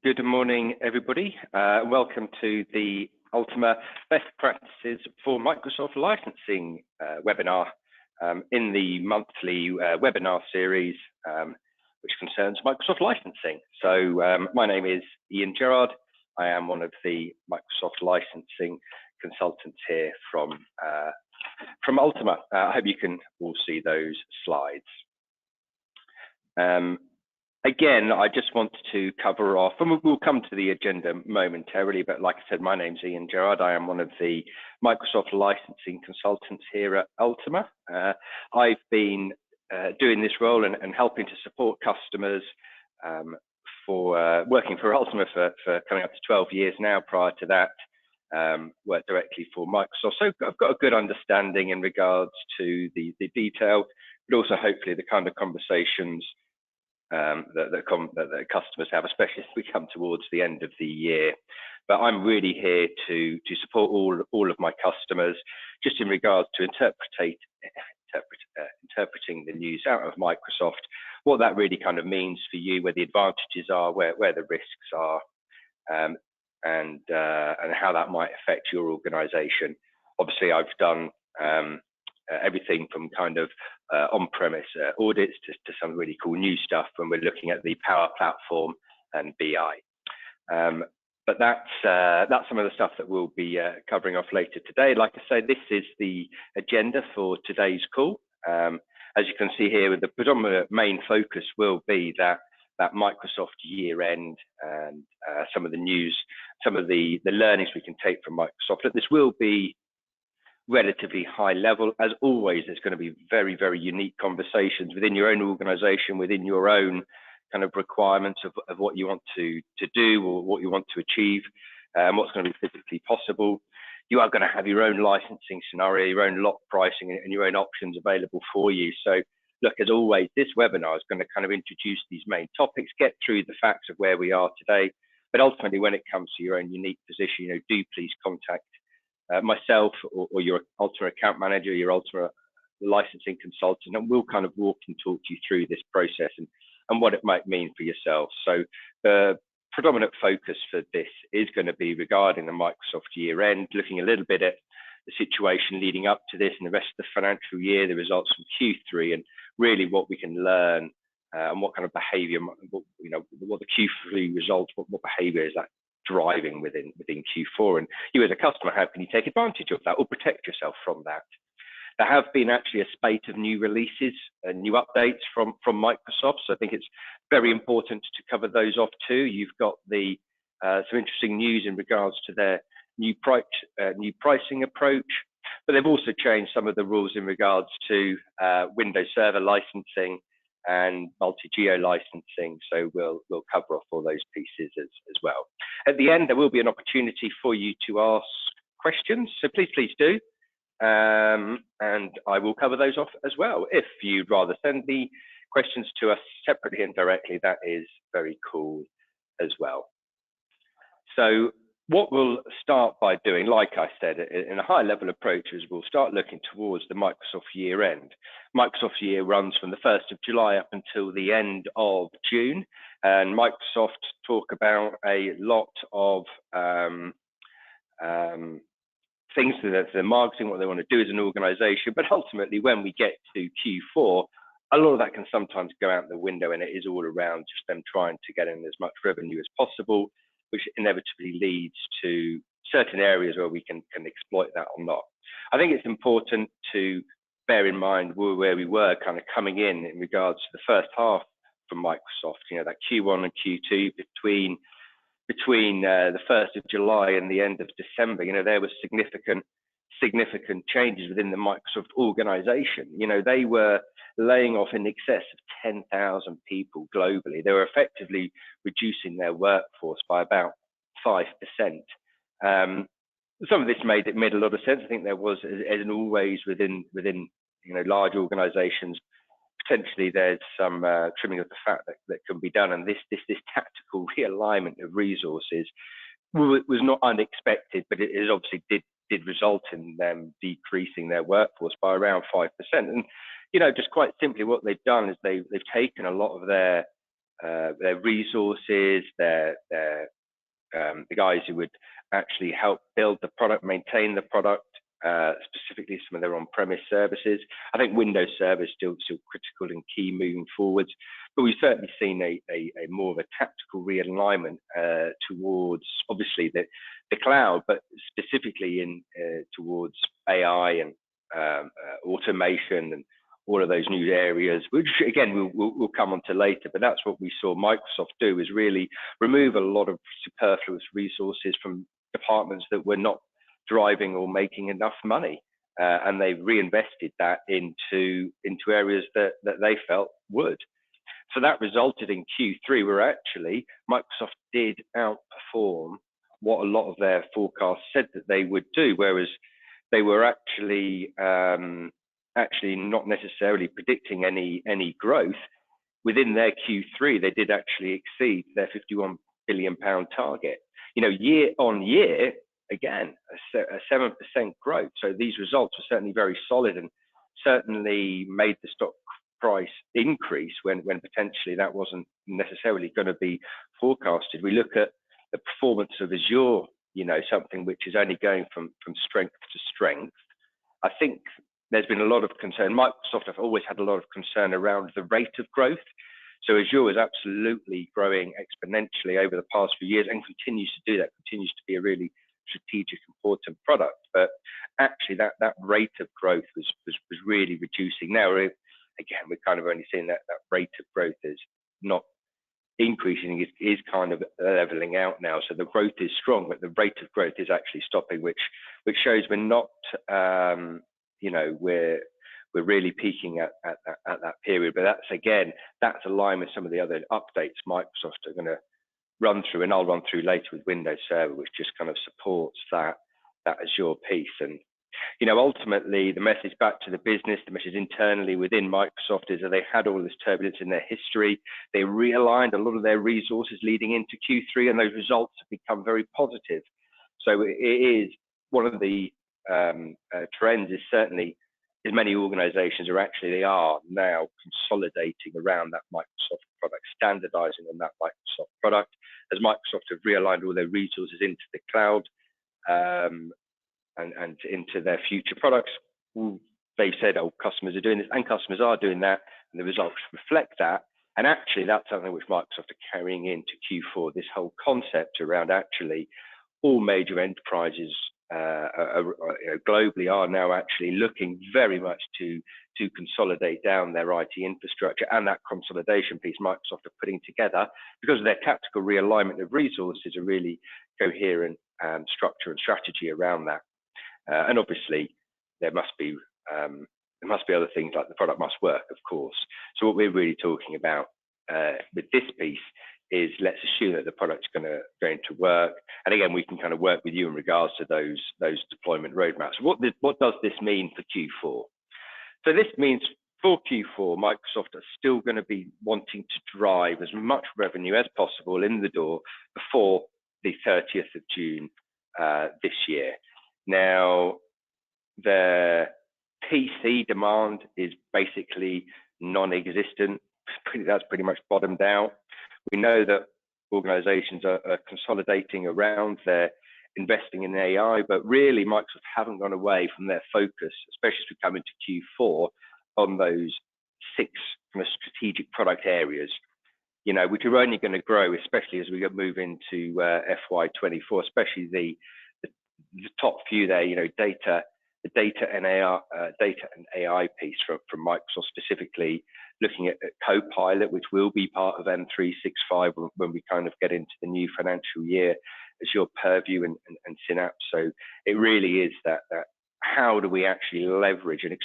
Good morning, everybody. Welcome to the Ultima Best Practices for Microsoft Licensing webinar in the monthly webinar series, which concerns Microsoft licensing. So my name is Ian Gerard. I am one of the Microsoft licensing consultants here from Ultima. I hope you can all see those slides. Again, I just want to cover off, and we'll come to the agenda momentarily, but like I said, my name's Ian Gerard. I am one of the Microsoft licensing consultants here at Ultima. I've been doing this role and helping to support customers for working for Ultima for coming up to 12 years now. Prior to that, worked directly for Microsoft. So I've got a good understanding in regards to the detail, but also hopefully the kind of conversations that customers have, especially as we come towards the end of the year. But I'm really here to support all of my customers, just in regards to interpreting the news out of Microsoft, what that really kind of means for you, where the advantages are, where the risks are, and how that might affect your organization. Obviously, I've done everything from kind of on-premise audits to some really cool new stuff when we're looking at the Power Platform and BI. But that's some of the stuff that we'll be covering off later today. Like I say, this is the agenda for today's call. As you can see here, the predominant main focus will be that Microsoft year end and some of the news, some of the learnings we can take from Microsoft. But this will be relatively high level. As always, there's going to be very, very unique conversations within your own organization, within your own kind of requirements of what you want to do or what you want to achieve, and what's going to be physically possible. You are going to have your own licensing scenario, your own lot pricing, and your own options available for you. So look, as always, this webinar is going to kind of introduce these main topics, get through the facts of where we are today. But ultimately, when it comes to your own unique position, do please contact myself or your Ultima account manager, your Ultima licensing consultant, and we'll kind of walk and talk you through this process and what it might mean for yourself. So the predominant focus for this is going to be regarding the Microsoft year end, looking a little bit at the situation leading up to this and the rest of the financial year, the results from Q3, and really what we can learn and what kind of behavior, what the Q3 results, what behavior is that driving within Q4, and you as a customer, how can you take advantage of that or protect yourself from that? There have been actually a spate of new releases and new updates from Microsoft, so I think it's very important to cover those off too. You've got some interesting news in regards to their new pricing approach, but they've also changed some of the rules in regards to Windows Server licensing and multi-geo licensing. So we'll cover off all those pieces as well. At the end, there will be an opportunity for you to ask questions, so please do. And I will cover those off as well. If you'd rather send the questions to us separately and directly, that is very cool as well. So what we'll start by doing, like I said, in a high level approach, is we'll start looking towards the Microsoft year end. Microsoft year runs from the 1st of July up until the end of June. And Microsoft talk about a lot of things that they're marketing, what they want to do as an organization. But ultimately, when we get to Q4, a lot of that can sometimes go out the window, and it is all around just them trying to get in as much revenue as possible, which inevitably leads to certain areas where we can exploit that or not. I think it's important to bear in mind where we were kind of coming in regards to the first half from Microsoft, that Q1 and Q2 between the 1st of July and the end of December, there was significant changes within the Microsoft organization. They were laying off in excess of 10,000 people globally. They were effectively reducing their workforce by about 5%. Some of this made a lot of sense. I think there was, as always within large organizations, potentially there's some trimming of the fat that can be done, and this tactical realignment of resources was not unexpected, but it obviously did result in them decreasing their workforce by around 5%. And just quite simply, what they've done is they've taken a lot of their resources, the guys who would actually help build the product, maintain the product, specifically some of their on-premise services. I think Windows Server is still critical and key moving forwards, but we've certainly seen a more of a tactical realignment towards obviously the cloud, but specifically towards AI and automation and all of those new areas, which again we'll come on to later. But that's what we saw Microsoft do, is really remove a lot of superfluous resources from departments that were not driving or making enough money, and they reinvested that into areas that they felt would. So that resulted in Q3 where actually Microsoft did outperform what a lot of their forecasts said that they would do, whereas they were actually not necessarily predicting any growth. Within their Q3, they did actually exceed their £51 billion target. Year on year, again, a 7% growth. So these results were certainly very solid and certainly made the stock price increase when potentially that wasn't necessarily going to be forecasted. We look at the performance of Azure, something which is only going from strength to strength. I think there's been a lot of concern. Microsoft have always had a lot of concern around the rate of growth. So Azure is absolutely growing exponentially over the past few years and continues to do that, continues to be a really strategic, important product. But actually that rate of growth was really reducing. Now, again, we're kind of only seeing that rate of growth is not increasing, is kind of leveling out now. So the growth is strong, but the rate of growth is actually stopping, which shows we're not, we're really peaking at that period. But that's aligned with some of the other updates Microsoft are going to run through, and I'll run through later with Windows Server, which just kind of supports that Azure piece. And ultimately the message back to the business, the message internally within Microsoft is that they had all this turbulence in their history. They realigned a lot of their resources leading into Q3, and those results have become very positive. So it is one of the trends is certainly as many organizations they are now consolidating around that Microsoft product, standardizing on that Microsoft product, as Microsoft have realigned all their resources into the cloud and into their future products. They've said, customers are doing this, and customers are doing that, and the results reflect that. And actually that's something which Microsoft are carrying into Q4, this whole concept around actually all major enterprises globally are now actually looking very much to consolidate down their IT infrastructure, and that consolidation piece Microsoft are putting together because of their tactical realignment of resources, a really coherent structure and strategy around that. And obviously there must be other things like the product must work, of course. So what we're really talking about with this piece is, let's assume that the product's going to work, and again we can kind of work with you in regards to those deployment roadmaps. What does this mean for Q4? So this means for Q4, Microsoft are still going to be wanting to drive as much revenue as possible in the door before the 30th of June this year. Now, the PC demand is basically non-existent. That's pretty much bottomed out. We know that organizations are consolidating around, they're investing in AI, but really Microsoft haven't gone away from their focus, especially as we come into Q4, on those 6 kind of strategic product areas, which are only going to grow, especially as we move into FY24, especially the top few there, the data and AI piece from Microsoft, specifically looking at Copilot, which will be part of M365 when we kind of get into the new financial year, as your Purview and Synapse. So it really is that how do we actually leverage and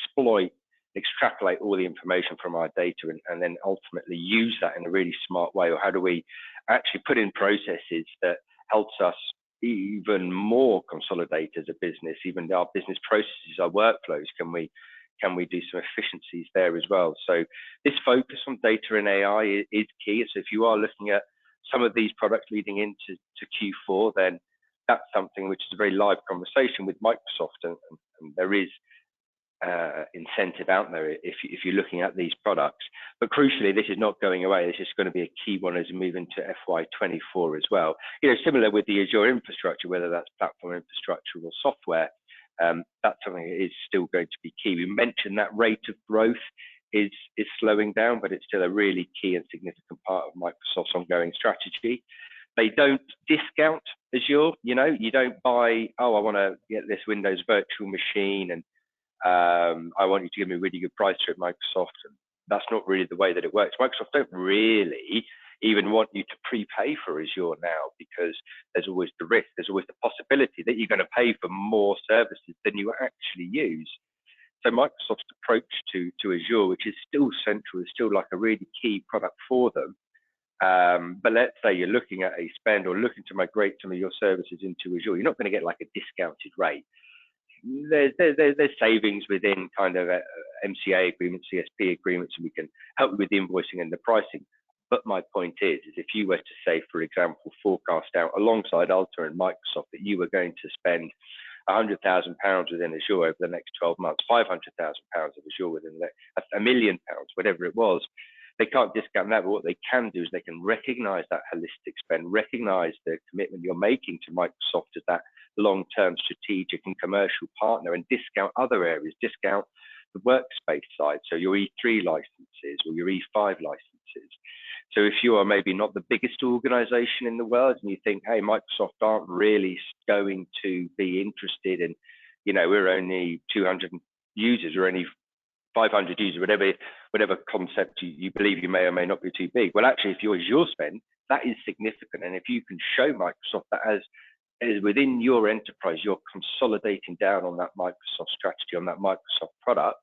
extrapolate all the information from our data and then ultimately use that in a really smart way, or how do we actually put in processes that helps us even more consolidate as a business, even our business processes, our workflows, can we do some efficiencies there as well? So this focus on data and AI is key. So if you are looking at some of these products leading into Q4, then that's something which is a very live conversation with Microsoft, and there is incentive out there if you're looking at these products. But crucially, this is not going away. This is going to be a key one as we move into FY24 as well. Similar with the Azure infrastructure, whether that's platform infrastructure or software, that's something that is still going to be key. We mentioned that rate of growth is slowing down, but it's still a really key and significant part of Microsoft's ongoing strategy. They don't discount Azure. You don't buy, oh, I want to get this Windows virtual machine and I want you to give me a really good price for it, Microsoft. And that's not really the way that it works. Microsoft don't really even want you to prepay for Azure now, because there's always the risk, there's always the possibility that you're going to pay for more services than you actually use. So Microsoft's approach to Azure, which is still central, is still like a really key product for them. But let's say you're looking at a spend or looking to migrate some of your services into Azure, you're not going to get like a discounted rate. There's savings within kind of MCA agreements, CSP agreements, and we can help you with the invoicing and the pricing. But my point is if you were to say, for example, forecast out alongside Ulta and Microsoft that you were going to spend £100,000 within Azure over the next 12 months, £500,000 of Azure within the next £1 million, whatever it was, they can't discount that. But what they can do is they can recognize that holistic spend, recognize the commitment you're making to Microsoft as that long-term strategic and commercial partner, and discount other areas, discount the workspace side, so your E3 licenses or your E5 licenses. So if you are maybe not the biggest organization in the world and you think, hey, Microsoft aren't really going to be interested in, we're only 200 users or only 500 users, whatever concept you believe you may or may not be too big. Well, actually, if your Azure spend, that is significant. And if you can show Microsoft that as within your enterprise, you're consolidating down on that Microsoft strategy, on that Microsoft product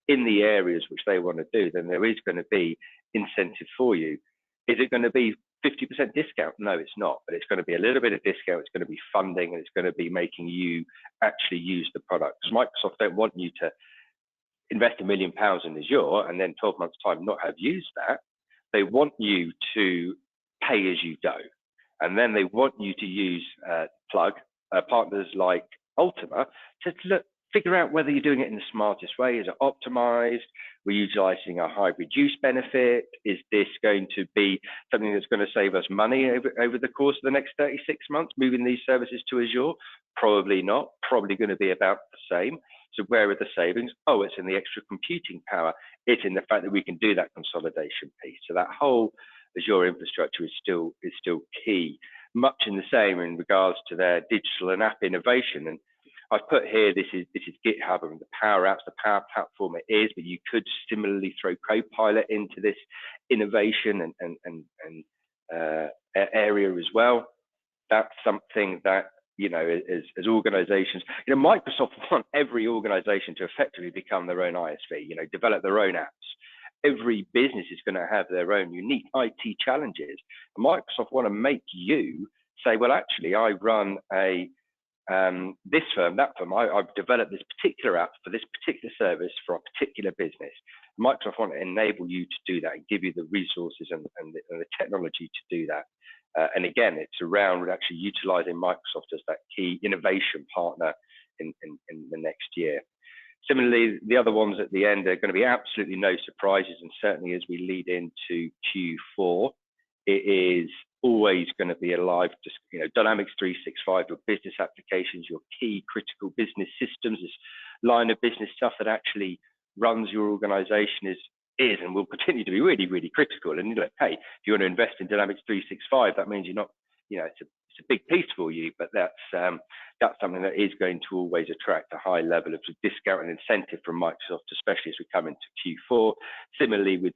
in the areas which they want to do, then there is going to be incentive for you. Is it going to be 50% discount? No, it's not, but it's going to be a little bit of discount. It's going to be funding, and it's going to be making you actually use the product. Because Microsoft don't want you to invest £1 million in Azure and then 12 months time not have used that. They want you to pay as you go. And then they want you to use partners like Ultima to figure out whether you're doing it in the smartest way. Is it optimized? We're utilizing a hybrid use benefit. Is this going to be something that's going to save us money over the course of the next 36 months, moving these services to Azure? Probably not. Probably going to be about the same. So where are the savings? Oh, it's in the extra computing power. It's in the fact that we can do that consolidation piece. So that whole Azure infrastructure is still key. Much in the same in regards to their digital and app innovation. And I've put here, this is GitHub and the Power Apps, the Power Platform it is, but you could similarly throw Copilot into this innovation and area as well. That's something that, as organizations, Microsoft want every organization to effectively become their own ISV, develop their own apps. Every business is going to have their own unique IT challenges. And Microsoft want to make you say, well, actually, I run this firm, that firm. I've developed this particular app for this particular service for a particular business. Microsoft want to enable you to do that and give you the resources and the technology to do that. And again, it's around actually utilizing Microsoft as that key innovation partner in the next year. Similarly, the other ones at the end are going to be absolutely no surprises, and certainly as we lead into Q4, it is always going to be a live, Dynamics 365, your business applications, your key critical business systems, this line of business stuff that actually runs your organization is and will continue to be really, really critical. And hey, if you want to invest in Dynamics 365, that means you're not, it's a big piece for you, but that's something that is going to always attract a high level of discount and incentive from Microsoft, especially as we come into Q4. Similarly, with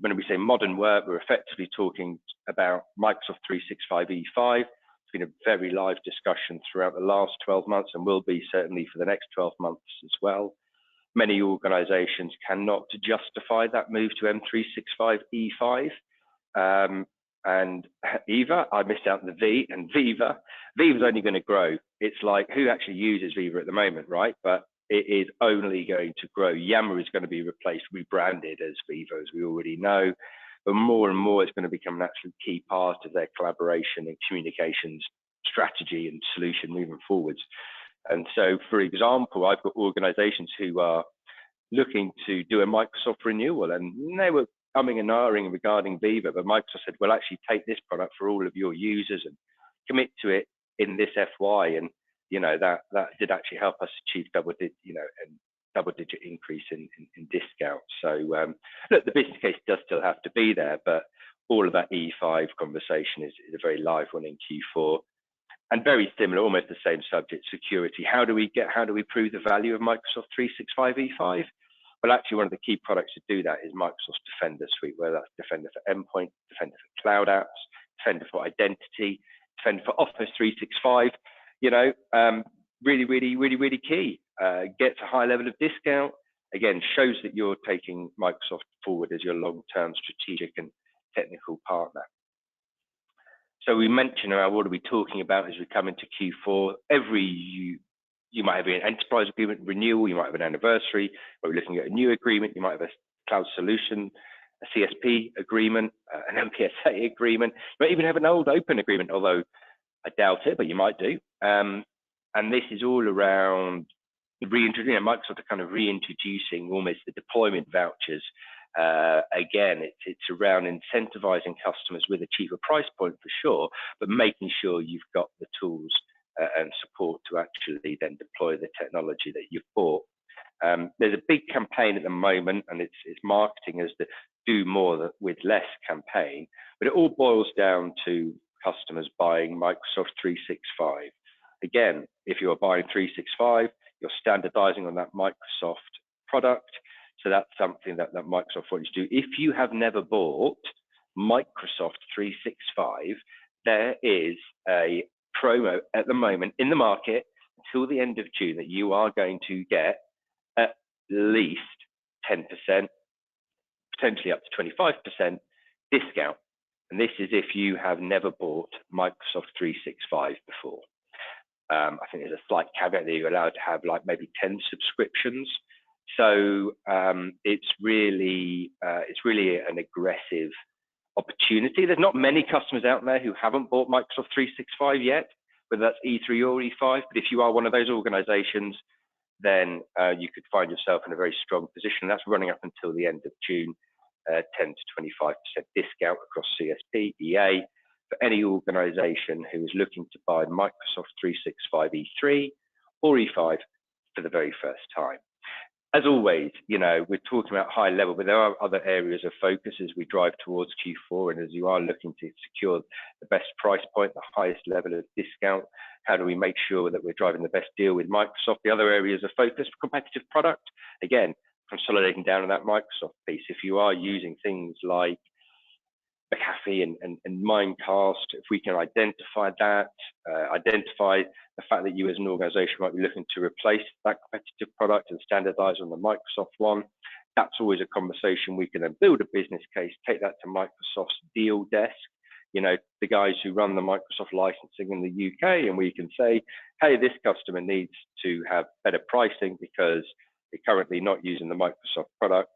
when we say modern work, we're effectively talking about Microsoft 365 E5. It's been a very live discussion throughout the last 12 months and will be certainly for the next 12 months as well. Many organizations cannot justify that move to M365 E5. And Viva, I missed out the V, and Viva's only going to grow. It's like, who actually uses Viva at the moment, right? But it is only going to grow. Yammer is going to be rebranded as Viva, as we already know. But more and more, it's going to become an absolute key part of their collaboration and communications strategy and solution moving forwards. And so, for example, I've got organizations who are looking to do a Microsoft renewal, and they were umming and ahhing regarding Viva, but Microsoft said, "We'll actually take this product for all of your users and commit to it in this FY," and that did actually help us achieve double-digit increase in discount. So look, the business case does still have to be there, but all of that E5 conversation is a very live one in Q4. And very similar, almost the same subject, security. How do we prove the value of Microsoft 365 E5? Well, actually, one of the key products to do that is Microsoft's Defender Suite, whether that's Defender for Endpoint, Defender for Cloud Apps, Defender for Identity, Defender for Office 365. Really key. Gets a high level of discount. Again, shows that you're taking Microsoft forward as your long-term strategic and technical partner. So we mentioned what are we talking about as we come into Q4. You might have an enterprise agreement renewal, you might have an anniversary, where we're looking at a new agreement, you might have a cloud solution, a CSP agreement, an MPSA agreement, you might even have an old open agreement, although I doubt it, but you might do. And this is all around Microsoft are kind of reintroducing almost the deployment vouchers. Again, it's around incentivizing customers with a cheaper price point for sure, but making sure you've got the tools and support to actually then deploy the technology that you've bought. There's a big campaign at the moment, and it's marketing as the do more with less campaign, but it all boils down to customers buying Microsoft 365. Again, if you're buying 365, you're standardizing on that Microsoft product. So that's something that Microsoft wants you to do. If you have never bought Microsoft 365, there is a promo at the moment in the market until the end of June that you are going to get at least 10%, potentially up to 25% discount. And this is if you have never bought Microsoft 365 before. I think there's a slight caveat that you're allowed to have like maybe 10 subscriptions. So it's really an aggressive opportunity. There's not many customers out there who haven't bought Microsoft 365 yet, whether that's E3 or E5. But if you are one of those organizations, then you could find yourself in a very strong position. That's running up until the end of June, 10 to 25% discount across CSP, EA, for any organization who is looking to buy Microsoft 365 E3 or E5 for the very first time. As always, we're talking about high level, but there are other areas of focus as we drive towards Q4 and as you are looking to secure the best price point, the highest level of discount. How do we make sure that we're driving the best deal with Microsoft? The other areas of focus for competitive product, again, consolidating down on that Microsoft piece. If you are using things like McAfee and Mimecast, if we can identify that, identify the fact that you as an organization might be looking to replace that competitive product and standardize on the Microsoft one, that's always a conversation we can then build a business case, take that to Microsoft's deal desk, the guys who run the Microsoft licensing in the UK, and we can say, hey, this customer needs to have better pricing because they're currently not using the Microsoft product.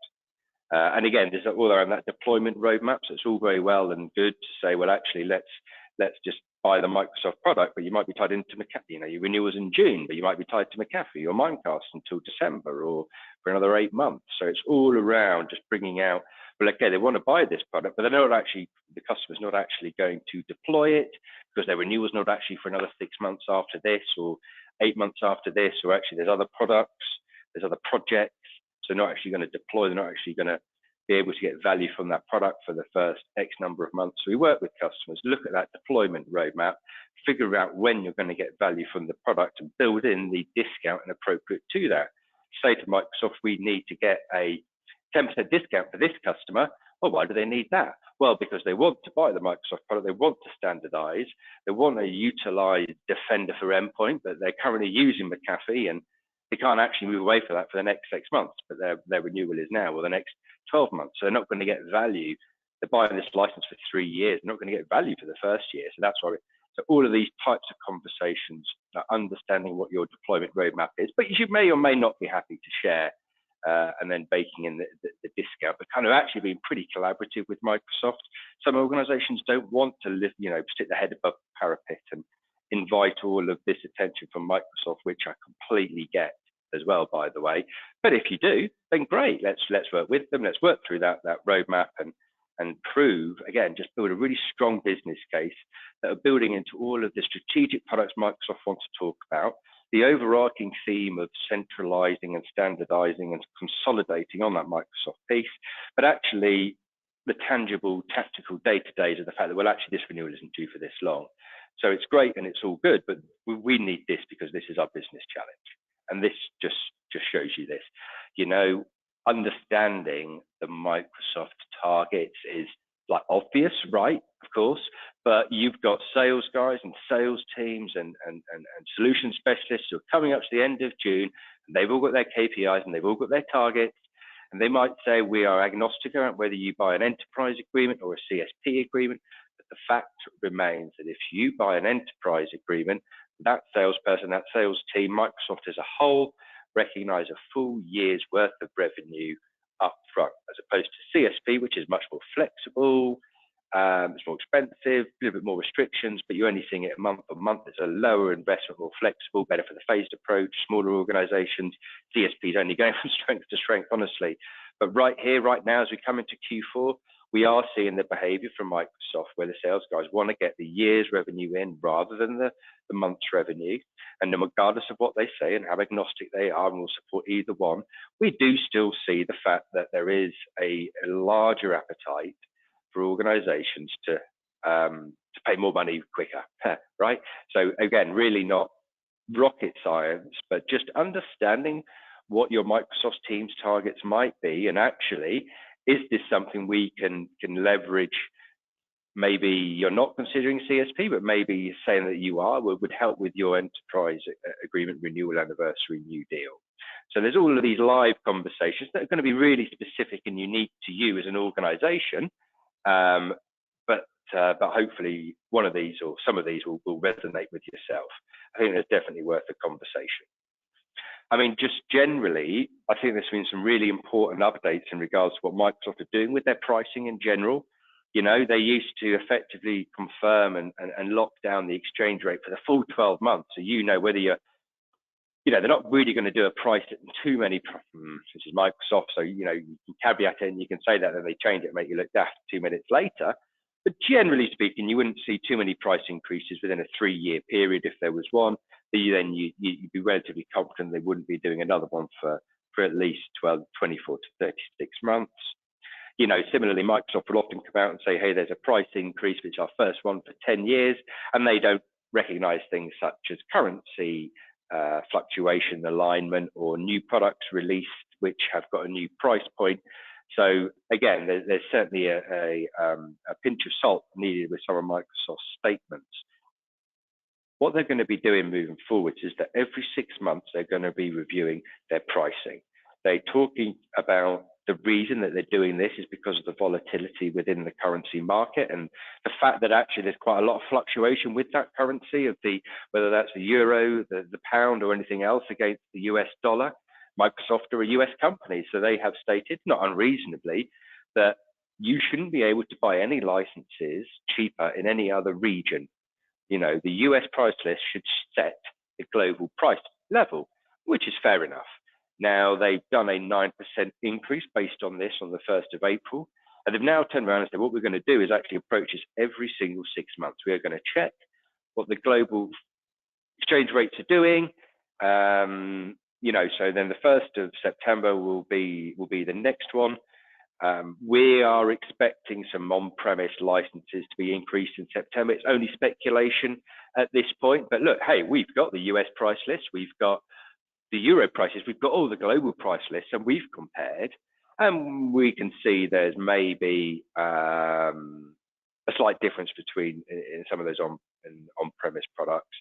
And again, there's all around that deployment roadmap. So it's all very well and good to say, well, actually, let's just buy the Microsoft product, but you might be tied into McAfee. Your renewal's in June, but you might be tied to McAfee or Mimecast until December or for another 8 months. So it's all around just bringing out, well, okay, they want to buy this product, but the customer's not actually going to deploy it because their renewal's not actually for another 6 months after this or 8 months after this, or actually there's other products, there's other projects. So they're not actually going to deploy, they're not actually going to be able to get value from that product for the first X number of months. So we work with customers, look at that deployment roadmap, figure out when you're going to get value from the product and build in the discount and appropriate to that. Say to Microsoft, we need to get a 10% discount for this customer. Well, why do they need that? Well, because they want to buy the Microsoft product, they want to standardize, they want to utilize Defender for Endpoint, but they're currently using McAfee and they can't actually move away from that for the next 6 months, but their renewal is now, or the next 12 months. So they're not going to get value. They're buying this license for 3 years. They're not going to get value for the first year. So that's why. So all of these types of conversations, understanding what your deployment roadmap is, but you may or may not be happy to share, and then baking in the discount, but kind of actually being pretty collaborative with Microsoft. Some organizations don't want to stick their head above the parapet and invite all of this attention from Microsoft, which I completely get. as well, by the way. But if you do, then great. Let's work with them. Let's work through that roadmap and prove, again, just build a really strong business case that are building into all of the strategic products Microsoft wants to talk about, the overarching theme of centralizing and standardizing and consolidating on that Microsoft piece, but actually the tangible, tactical day-to-days of the fact that, well, actually this renewal isn't due for this long. So it's great and it's all good, but we need this because this is our business challenge. And this just shows you this. You know, understanding the Microsoft targets is like obvious, right? Of course, but you've got sales guys and sales teams and solution specialists who are coming up to the end of June, and they've all got their KPIs and they've all got their targets. And they might say, we are agnostic about whether you buy an enterprise agreement or a CSP agreement. But the fact remains that if you buy an enterprise agreement, that salesperson, that sales team, Microsoft as a whole, recognize a full year's worth of revenue up front, as opposed to CSP, which is much more flexible. It's more expensive, a little bit more restrictions, but you're only seeing it month on month. It's a lower investment, more flexible, better for the phased approach, smaller organizations. CSP is only going from strength to strength, honestly. But right here, right now, as we come into Q4, we are seeing the behavior from Microsoft where the sales guys want to get the year's revenue in rather than the month's revenue. And then regardless of what they say and how agnostic they are, and we'll support either one, we do still see the fact that there is a larger appetite for organizations to pay more money quicker, right? So again, really not rocket science, but just understanding what your Microsoft Teams targets might be, and actually, is this something we can leverage? Maybe you're not considering CSP, but maybe saying that you are would help with your enterprise agreement renewal anniversary new deal. So there's all of these live conversations that are going to be really specific and unique to you as an organization. But hopefully one of these or some of these will resonate with yourself. I think there's definitely worth a conversation. I mean, just generally, I think there's been some really important updates in regards to what Microsoft are doing with their pricing in general. You know, they used to effectively confirm and lock down the exchange rate for the full 12 months. So you know whether you're, you know, they're not really going to do a price at too many, this is Microsoft, so, you know, you can caveat it and you can say that, then they change it and make you look daft 2 minutes later. But generally speaking, you wouldn't see too many price increases within a 3-year period. If there was one, then you'd be relatively confident they wouldn't be doing another one for at least 24 to 36 months. You know, similarly, Microsoft will often come out and say, hey, there's a price increase, which is our first one for 10 years, and they don't recognize things such as currency, fluctuation, alignment, or new products released, which have got a new price point. So again, there's certainly a pinch of salt needed with some of Microsoft's statements. What they're going to be doing moving forward is that every 6 months, they're going to be reviewing their pricing. They're talking about the reason that they're doing this is because of the volatility within the currency market and the fact that actually there's quite a lot of fluctuation with that currency of whether that's the euro, the pound, or anything else against the US dollar. Microsoft are a US company, so they have stated, not unreasonably, that you shouldn't be able to buy any licenses cheaper in any other region. You know, the US price list should set the global price level, which is fair enough. Now, they've done a 9% increase based on this on the 1st of April. And they've now turned around and said, what we're going to do is actually approach this every single 6 months. We are going to check what the global exchange rates are doing. You know, so then the 1st of September will be the next one. We are expecting some on-premise licenses to be increased in September. It's only speculation at this point. But look, hey, we've got the US price list. We've got the euro prices. We've got all the global price lists, and we've compared. And we can see there's maybe a slight difference between in some of those on-premise products,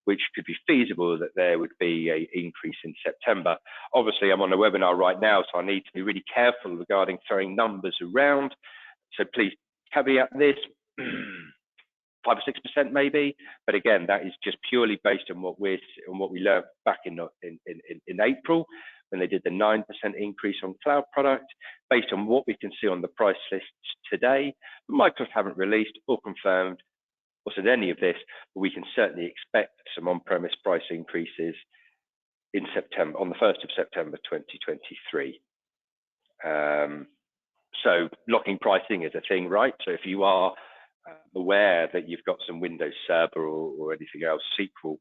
which could be feasible that there would be an increase in September. Obviously, I'm on a webinar right now, so I need to be really careful regarding throwing numbers around. So please caveat this, 5 or 6% maybe. But again, that is just purely based on what we learned back in April when they did the 9% increase on cloud product, based on what we can see on the price lists today. Microsoft haven't released or confirmed or said any of this, but we can certainly expect some on-premise price increases in September, on the 1st of September 2023. So locking pricing is a thing, right? So if you are aware that you've got some Windows Server or anything else, SQL,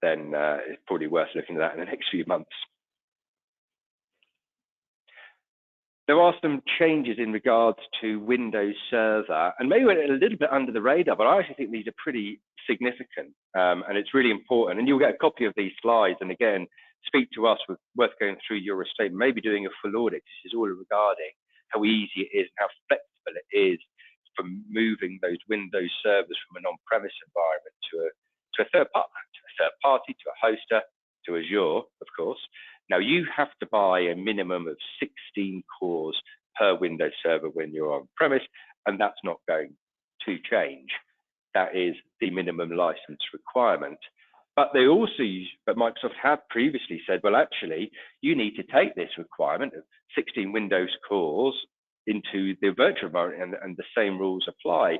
then it's probably worth looking at that in the next few months. There are some changes in regards to Windows Server, and maybe went a little bit under the radar, but I actually think these are pretty significant, and it's really important. And you'll get a copy of these slides, and again, speak to us. Worth going through your estate, maybe doing a full audit. This is all regarding how easy it is and how flexible it is for moving those Windows servers from an on-premise environment to a third party, to a hoster, to Azure, of course. Now, you have to buy a minimum of 16 cores per Windows server when you're on premise, and that's not going to change. That is the minimum license requirement. But they also use, but Microsoft have previously said, well, actually, you need to take this requirement of 16 Windows cores into the virtual environment, and the same rules apply.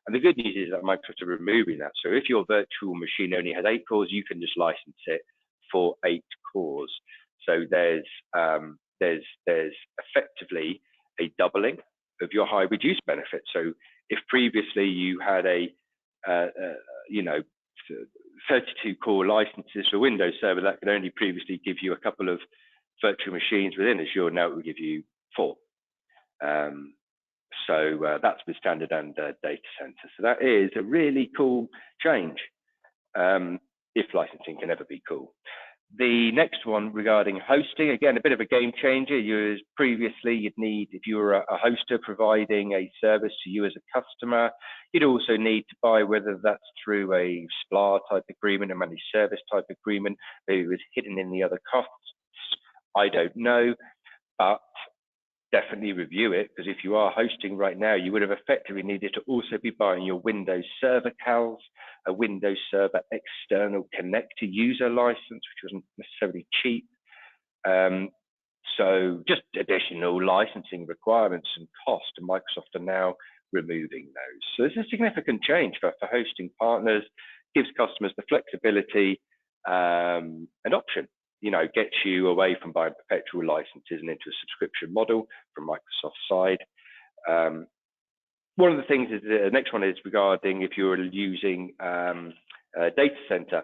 And the good news is that Microsoft are removing that. So if your virtual machine only has 8 cores, you can just license it for 8 cores. So there's effectively a doubling of your hybrid use benefit. So if previously you had a 32 core licenses for Windows Server, that could only previously give you a couple of virtual machines within Azure. Now it will give you 4. So that's with standard and data center. So that is a really cool change, if licensing can ever be cool. The next one regarding hosting, again, a bit of a game changer. Previously, you'd need, if you were a hoster providing a service to you as a customer, you'd also need to buy, whether that's through a SPLA type agreement, a managed service type agreement, maybe it was hidden in the other costs. I don't know, but definitely review it, because if you are hosting right now, you would have effectively needed to also be buying your Windows Server CALs, a Windows Server external connector user license, which wasn't necessarily cheap. So just additional licensing requirements and cost, and Microsoft are now removing those. So it's a significant change for hosting partners, gives customers the flexibility and option. Gets you away from buying perpetual licenses and into a subscription model from Microsoft's side. One of the things is, the next one is regarding if you're using a data center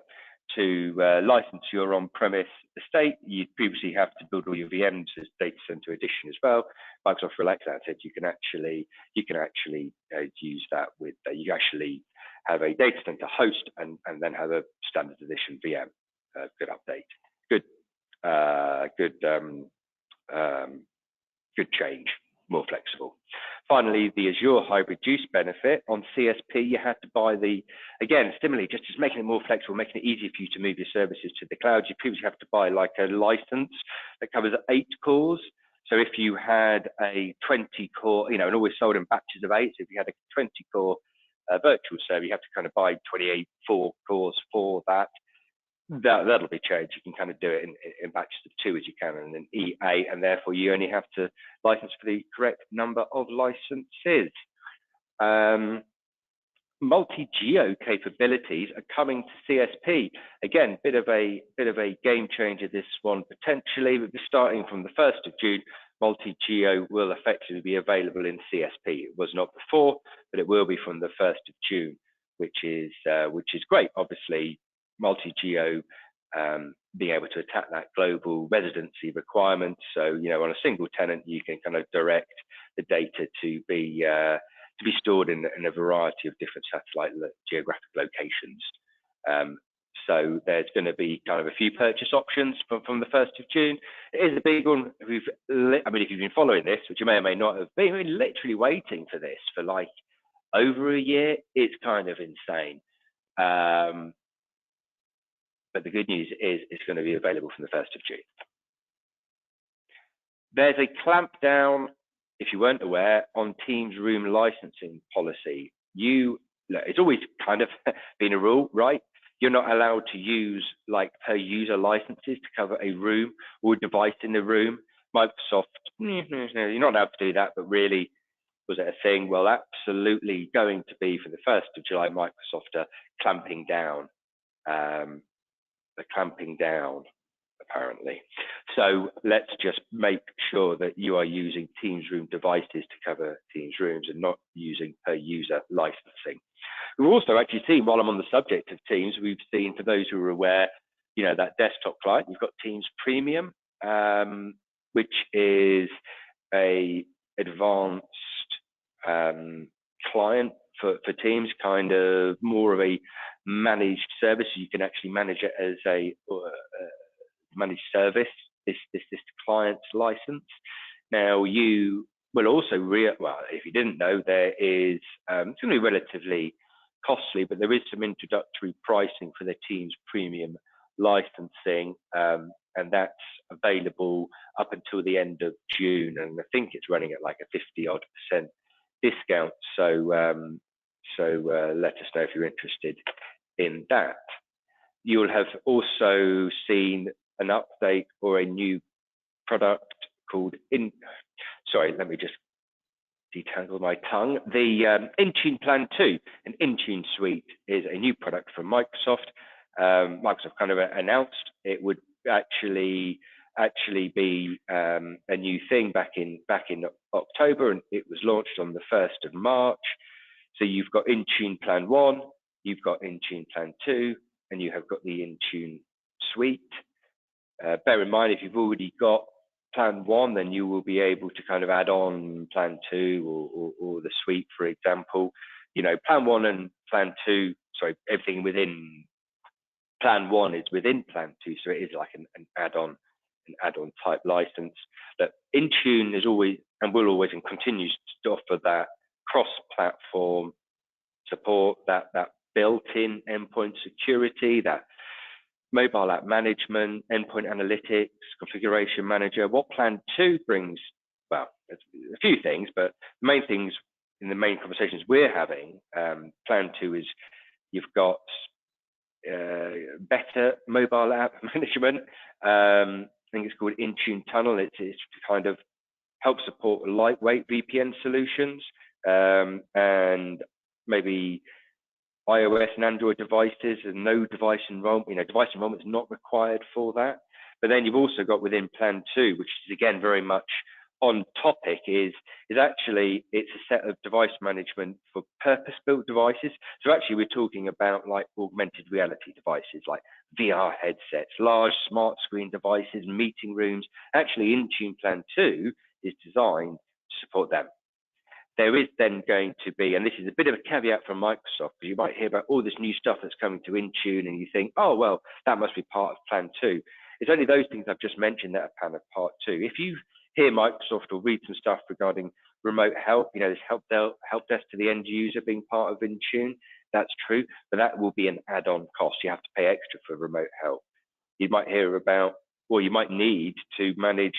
to license your on-premise estate, you previously have to build all your VMs as data center edition as well. Microsoft relaxed that, said you can actually use that with, you actually have a data center host and then have a standard edition VM. Good update. Good change, more flexible. Finally, the Azure hybrid use benefit on CSP, you had to buy again, similarly, just making it more flexible, making it easier for you to move your services to the cloud. You previously have to buy like a license that covers 8 cores. So if you had a 20 core, and always sold in batches of 8, so if you had a 20 core virtual server, you have to kind of buy 4 cores for that. That'll be changed. You can kind of do it in batches of 2 as you can, and then EA, and therefore you only have to license for the correct number of licenses. Multi-geo capabilities are coming to CSP. Again, bit of a game changer, this one potentially, but starting from the 1st of June, multi-geo will effectively be available in CSP. It was not before, but it will be from the 1st of June, which is great. Obviously, multi-geo being able to attack that global residency requirement. So, on a single tenant, you can kind of direct the data to be stored in a variety of different satellite geographic locations. So there's going to be kind of a few purchase options from the 1st of June. It is a big one. If you've been following this, which you may or may not have been, literally waiting for this for like over a year, it's kind of insane. But the good news is it's going to be available from the 1st of June. There's a clampdown, if you weren't aware, on Teams room licensing policy. It's always kind of been a rule, right? You're not allowed to use like per user licenses to cover a room or device in the room. Microsoft, you're not allowed to do that, but really, was it a thing? Well, absolutely going to be for the 1st of July, Microsoft are clamping down clamping down, apparently. So let's just make sure that you are using Teams Room devices to cover Teams Rooms and not using per user licensing. We've also actually seen, while I'm on the subject of Teams, we've seen, for those who are aware, you know, that desktop client, you've got Teams Premium, which is a advanced client for Teams, kind of more of a managed service. You can actually manage it as a managed service, this client's license. Now, you will also, well, if you didn't know, there is, it's going to be relatively costly, but there is some introductory pricing for the Teams Premium licensing, and that's available up until the end of June, and I think it's running at like a 50-odd% discount. So let us know if you're interested in that. You'll have also seen an update or a new product called let me just detangle my tongue. The InTune Plan 2 and InTune Suite is a new product from Microsoft. Microsoft kind of announced it would actually be a new thing back in October, and it was launched on the 1st of March. So you've got InTune Plan 1, you've got InTune Plan 2, and you have got the InTune Suite. Bear in mind, if you've already got Plan 1, then you will be able to kind of add on Plan 2 or the Suite, for example. You know, Plan 1 and Plan 2, sorry, everything within Plan 1 is within Plan 2, so it is like an add-on type license. That InTune is always and will always and continues to offer that cross-platform support, that built-in endpoint security, that mobile app management, endpoint analytics, configuration manager. What Plan 2 brings, well, there's a few things, but the main things in the main conversations we're having, Plan 2 is you've got better mobile app management. I think it's called InTune Tunnel. It's to kind of help support lightweight VPN solutions, and maybe iOS and Android devices, and no device enrollment. You know, device enrollment is not required for that. But then you've also got within Plan 2, which is again very much on topic, is actually it's a set of device management for purpose-built devices. So actually we're talking about like augmented reality devices, like VR headsets, large smart screen devices, meeting rooms. Actually, InTune Plan 2 is designed to support them. There is then going to be, and this is a bit of a caveat from Microsoft, because you might hear about all this new stuff that's coming to InTune and you think, oh, well, that must be part of Plan 2. It's only those things I've just mentioned that are part of Part 2. If you hear Microsoft or read some stuff regarding remote help, you know, this help desk to the end user being part of InTune, that's true, but that will be an add-on cost. You have to pay extra for remote help. You might hear about, or you might need to manage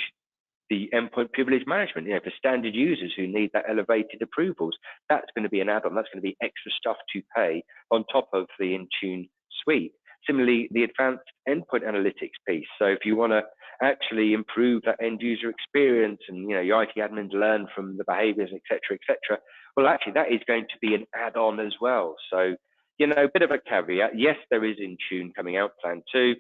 the endpoint privilege management, you know, for standard users who need that elevated approvals. That's going to be an add-on. That's going to be extra stuff to pay on top of the InTune Suite. Similarly, the advanced endpoint analytics piece. So if you want to actually improve that end user experience and, you know, your IT admins learn from the behaviors, et cetera, well, actually that is going to be an add-on as well. So, you know, a bit of a caveat. Yes, there is InTune coming out, Plan 2,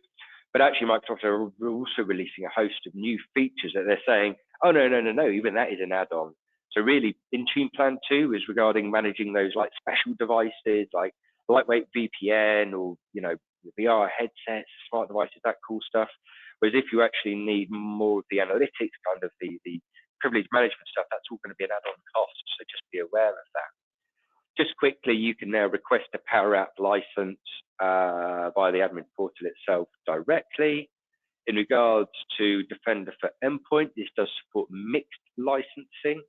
but actually Microsoft are also releasing a host of new features that they're saying, oh, no, even that is an add-on. So really, InTune Plan 2 is regarding managing those like special devices, like lightweight VPN or, you know, VR headsets, smart devices, that cool stuff. Whereas if you actually need more of the analytics, kind of the privilege management stuff, that's all going to be an add-on cost. So just be aware of that. Just quickly, you can now request a Power App license via the admin portal itself directly. In regards to Defender for Endpoint, this does support mixed licensing.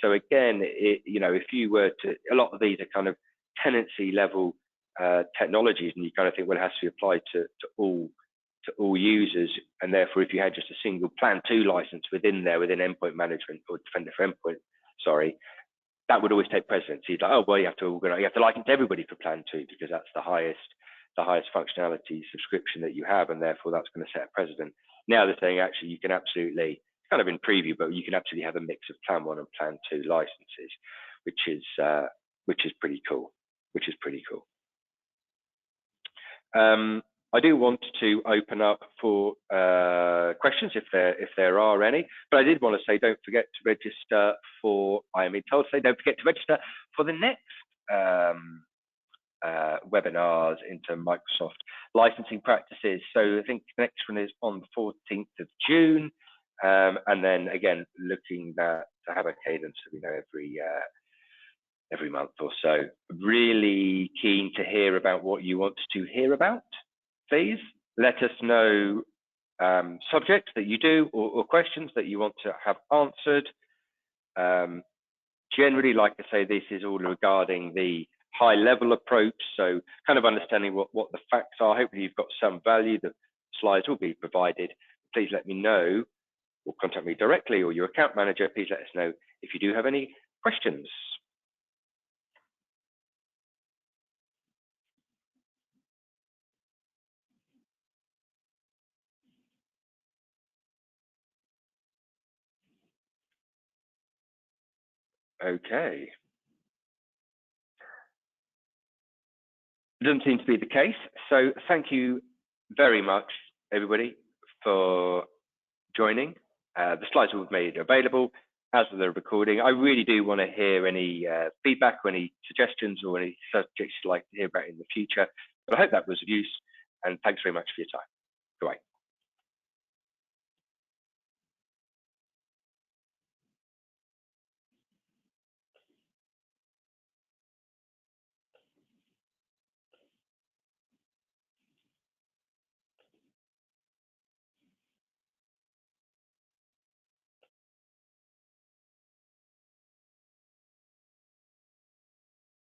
So again, you know, if you were to, a lot of these are kind of tenancy level technologies, and you kind of think, well, it has to be applied to all users, and therefore, if you had just a single Plan 2 license within Endpoint Management or Defender for Endpoint, sorry, that would always take precedence. You'd like, oh well, you have to license everybody for Plan 2 because that's the highest functionality subscription that you have, and therefore that's going to set a precedent. Now they're saying actually you can absolutely, kind of in preview, but you can absolutely have a mix of Plan 1 and Plan 2 licenses, which is pretty cool. I do want to open up for questions if there are any, but I did want to say don't forget to register for, I am being told to say don't forget to register for the next webinars into Microsoft licensing practices. So I think the next one is on the 14th of June, and then again looking to have a cadence so we know every month or so. Really keen to hear about what you want to hear about. Please let us know subjects that you do or questions that you want to have answered. Generally, like I say, this is all regarding the high level approach, so kind of understanding what the facts are. Hopefully you've got some value. The slides will be provided. Please let me know, or contact me directly, or your account manager. Please let us know if you do have any questions. Okay. Doesn't seem to be the case. So thank you very much, everybody, for joining. The slides will be made available as of the recording. I really do want to hear any feedback or any suggestions or any subjects you'd like to hear about in the future. But I hope that was of use, and thanks very much for your time. Goodbye.